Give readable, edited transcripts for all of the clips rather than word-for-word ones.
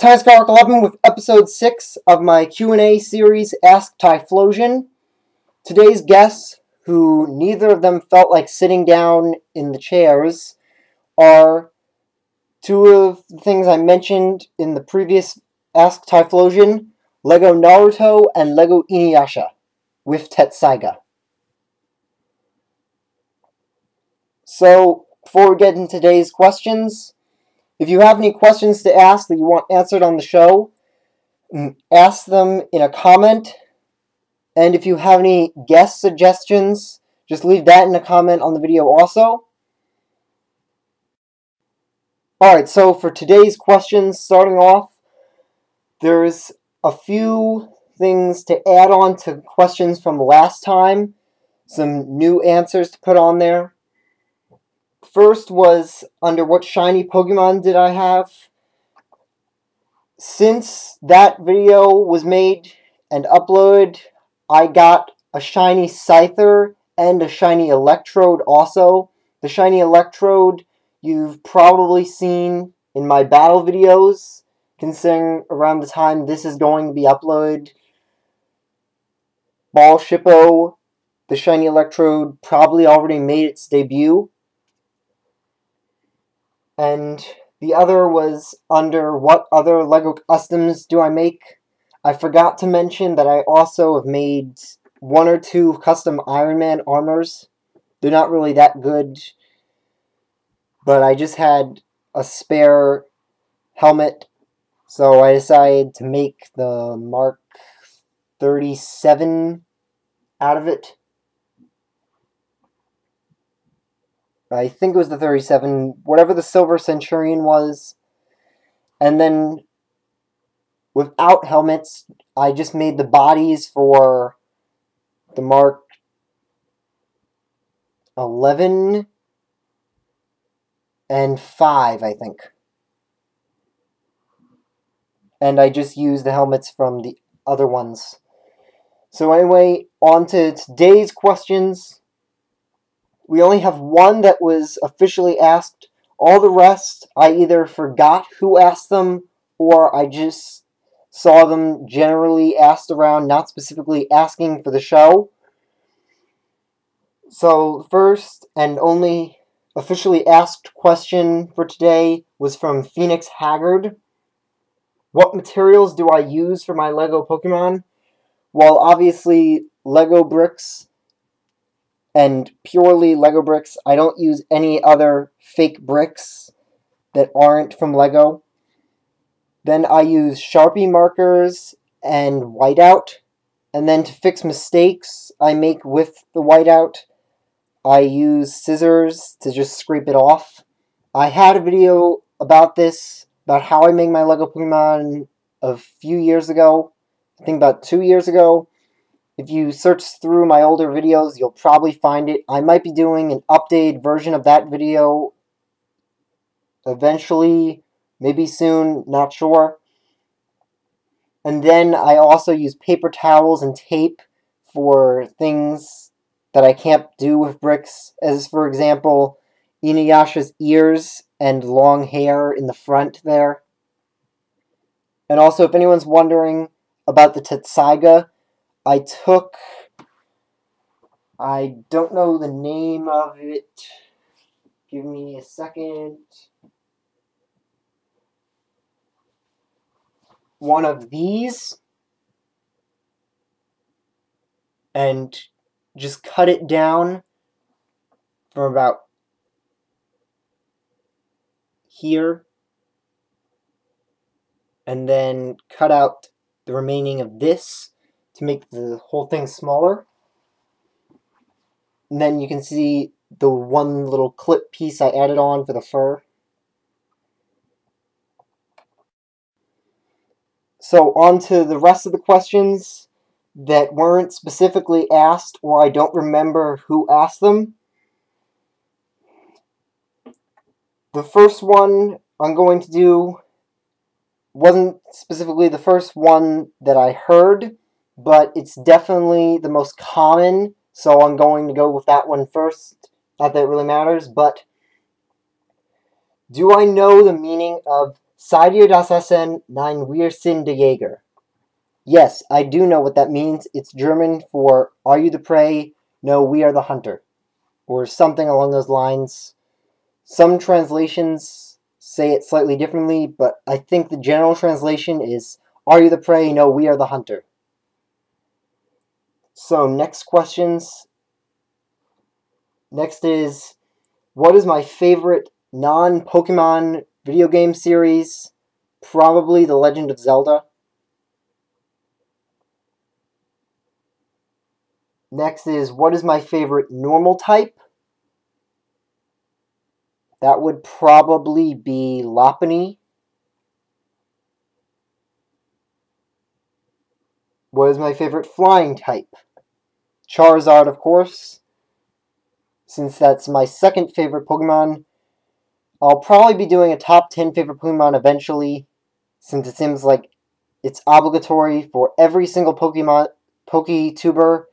Typhlosion 11 with episode 6 of my Q&A series, Ask Typhlosion. Today's guests, who neither of them felt like sitting down in the chairs, are two of the things I mentioned in the previous Ask Typhlosion, LEGO Naruto and LEGO Inuyasha, with Tetsaiga. So, before we get into today's questions, if you have any questions to ask that you want answered on the show, ask them in a comment. And if you have any guest suggestions, just leave that in a comment on the video also. Alright, so for today's questions, starting off, there's a few things to add on to questions from last time. Some new answers to put on there. First was, under what shiny Pokemon did I have? Since that video was made and uploaded, I got a shiny Scyther and a shiny Electrode also. The shiny Electrode you've probably seen in my battle videos, considering around the time this is going to be uploaded. Ball Shippo, the shiny Electrode, probably already made its debut. And the other was under what other LEGO customs do I make? I forgot to mention that I also have made 1 or 2 custom Iron Man armors. They're not really that good, but I just had a spare helmet, so I decided to make the Mark 37 out of it. I think it was the 37, whatever the Silver Centurion was. And then, without helmets, I just made the bodies for the Mark 11 and 5, I think. And I just used the helmets from the other ones. So anyway, on to today's questions. We only have one that was officially asked. All the rest, I either forgot who asked them, or I just saw them generally asked around, not specifically asking for the show. So, the first and only officially asked question for today was from Phoenix Haggard. What materials do I use for my LEGO Pokemon? Well, obviously, LEGO bricks. And purely LEGO bricks. I don't use any other fake bricks that aren't from LEGO. Then I use Sharpie markers and whiteout. And then to fix mistakes I make with the whiteout, I use scissors to just scrape it off. I had a video about this, about how I make my LEGO Pokemon a few years ago. I think about 2 years ago. If you search through my older videos, you'll probably find it. I might be doing an updated version of that video eventually, maybe soon, not sure. And then I also use paper towels and tape for things that I can't do with bricks, as for example, Inuyasha's ears and long hair in the front there. And also, if anyone's wondering about the Tetsaiga, I don't know the name of it. Give me a second. One of these. And just cut it down from about here. And then cut out the remaining of this to make the whole thing smaller. And then you can see the one little clip piece I added on for the fur. So on to the rest of the questions that weren't specifically asked, or I don't remember who asked them. The first one I'm going to do wasn't specifically the first one that I heard, but it's definitely the most common, so I'm going to go with that one first. Not that it really matters, but do I know the meaning of Seid ihr das Essen? Nein, wir sind der Jäger. Yes, I do know what that means. It's German for Are you the prey? No, we are the hunter. Or something along those lines. Some translations say it slightly differently, but I think the general translation is Are you the prey? No, we are the hunter. So, next questions. Next is, what is my favorite non-Pokemon video game series? Probably The Legend of Zelda. Next is, what is my favorite normal type? That would probably be Lopunny. What is my favorite flying type? Charizard, of course. Since that's my second favorite Pokemon, I'll probably be doing a top 10 favorite Pokemon eventually, since it seems like it's obligatory for every single PokeTuber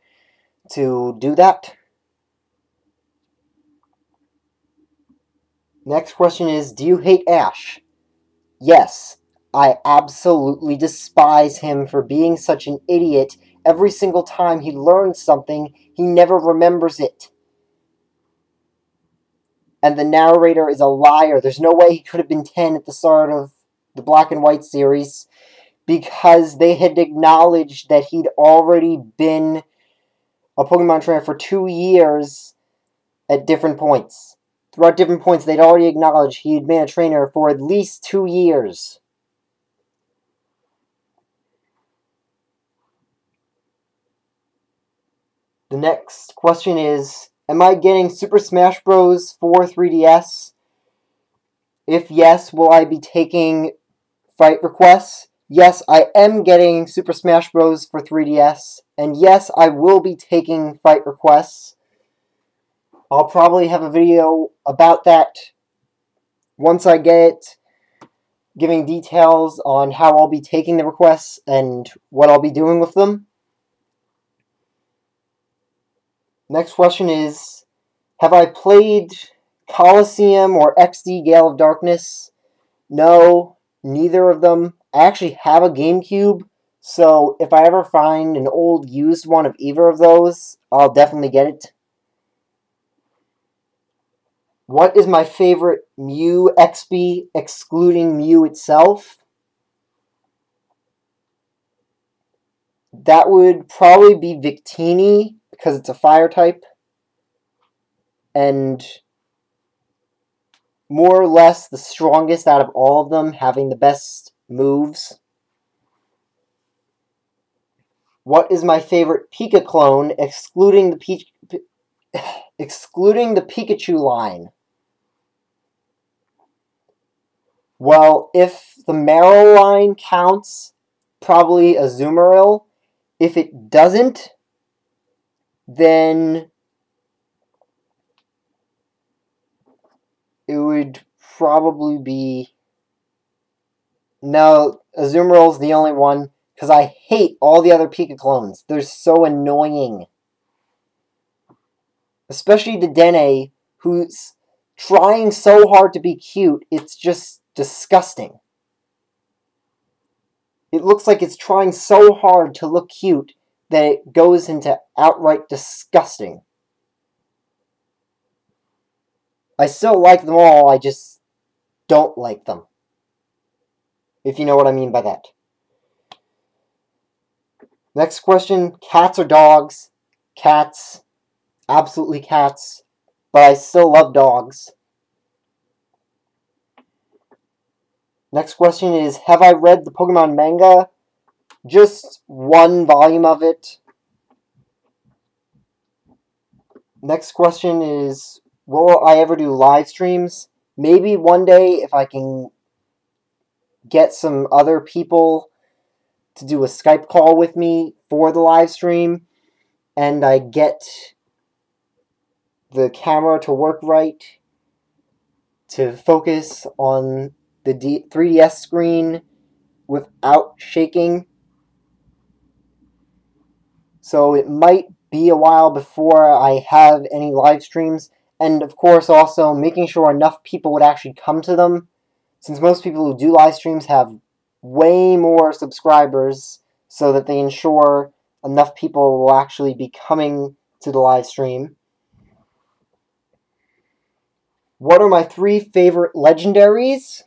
to do that. Next question is, do you hate Ash? Yes, I absolutely despise him for being such an idiot. Every single time he learns something, he never remembers it. And the narrator is a liar. There's no way he could have been 10 at the start of the Black and White series, because they had acknowledged that he'd already been a Pokemon trainer for 2 years at different points. Throughout different points, they'd already acknowledged he had been a trainer for at least 2 years. The next question is, am I getting Super Smash Bros. For 3DS? If yes, will I be taking fight requests? Yes, I am getting Super Smash Bros. For 3DS. And yes, I will be taking fight requests. I'll probably have a video about that once I get it, giving details on how I'll be taking the requests and what I'll be doing with them. Next question is, have I played Coliseum or XD Gale of Darkness? No, neither of them. I actually have a GameCube, so if I ever find an old used one of either of those, I'll definitely get it. What is my favorite Mew XP, excluding Mew itself? That would probably be Victini, because it's a fire type. And more or less the strongest out of all of them, having the best moves. What is my favorite Pika clone, excluding the Pikachu line? Well, if the Marrow line counts, probably Azumarill. If it doesn't, then it would probably be... No, Azumarill's the only one, because I hate all the other Pika clones. They're so annoying. Especially Dedenne, who's trying so hard to be cute, it's just disgusting. It looks like it's trying so hard to look cute that it goes into outright disgusting. I still like them all, I just don't like them. If you know what I mean by that. Next question, cats or dogs? Cats. Absolutely cats. But I still love dogs. Next question is, have I read the Pokemon manga? Just one volume of it. Next question is, will I ever do live streams? Maybe one day if I can get some other people to do a Skype call with me for the live stream, and I get the camera to work right, to focus on the 3DS screen without shaking. So it might be a while before I have any live streams, and of course also making sure enough people would actually come to them since most people who do live streams have way more subscribers, so that they ensure enough people will actually be coming to the live stream. What are my 3 favorite legendaries?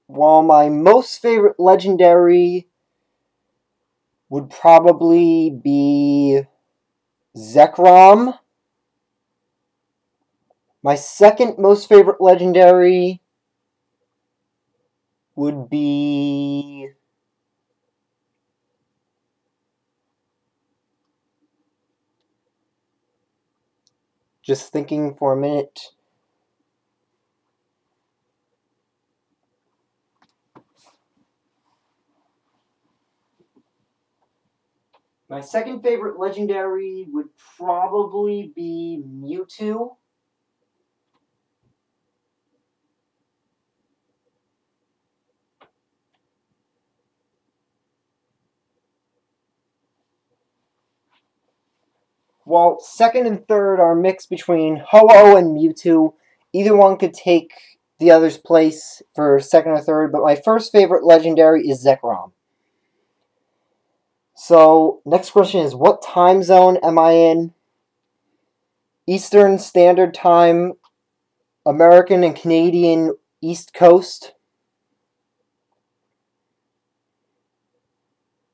Well, my most favorite legendary would probably be Zekrom. My second most favorite legendary would be... just thinking for a minute. My second favorite legendary would probably be Mewtwo. While second and third are mixed between Ho-Oh and Mewtwo, either one could take the other's place for second or third, but my first favorite legendary is Zekrom. So, next question is, what time zone am I in? Eastern Standard Time, American and Canadian East Coast.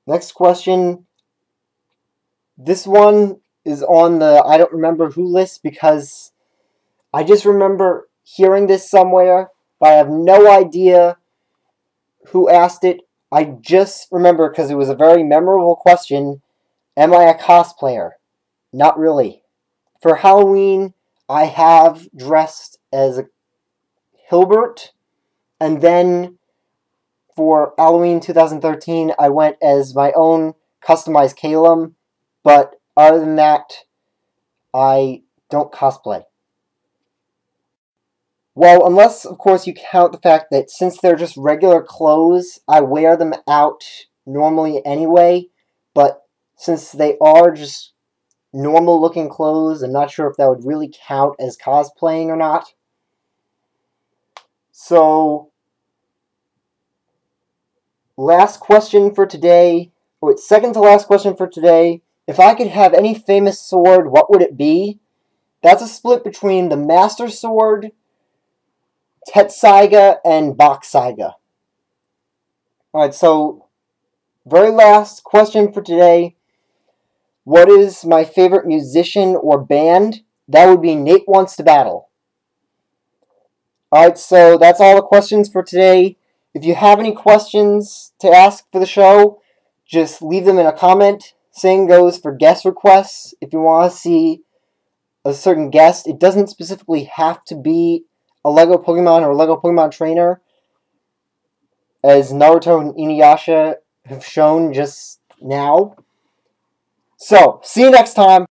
Next question. This one is on the I don't remember who list because I just remember hearing this somewhere, but I have no idea who asked it. I just remember because it was a very memorable question. Am I a cosplayer? Not really. For Halloween, I have dressed as a Hilbert, and then for Halloween 2013, I went as my own customized Calum, but other than that, I don't cosplay. Well, unless, of course, you count the fact that since they're just regular clothes, I wear them out normally anyway, but since they are just normal-looking clothes, I'm not sure if that would really count as cosplaying or not. So, last question for today. Wait, second to last question for today. If I could have any famous sword, what would it be? That's a split between the Master Sword, Tetsaiga, and Boxaiga. Alright, so very last question for today. What is my favorite musician or band? That would be Nate Wants to Battle. Alright, so that's all the questions for today. If you have any questions to ask for the show, just leave them in a comment. Same goes for guest requests. If you want to see a certain guest, it doesn't specifically have to be a LEGO Pokemon or a LEGO Pokemon trainer, as Naruto and Inuyasha have shown just now. So, see you next time.